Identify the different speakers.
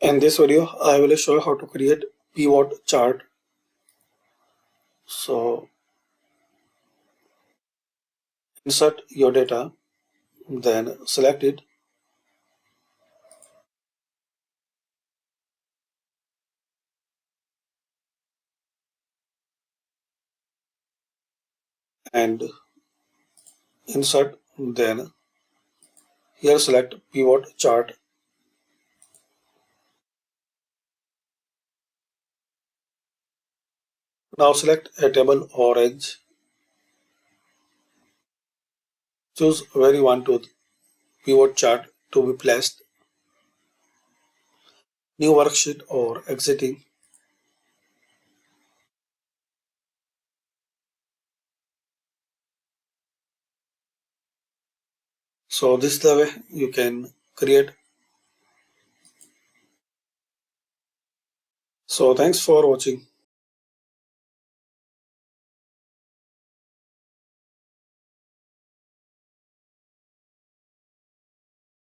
Speaker 1: In this video, I will show you how to create pivot chart. So insert your data, then select it, and insert, then here select pivot chart. Now select a table or edge. Choose where you want to pivot chart to be placed. New worksheet or exiting. So this is the way you can create. So thanks for watching.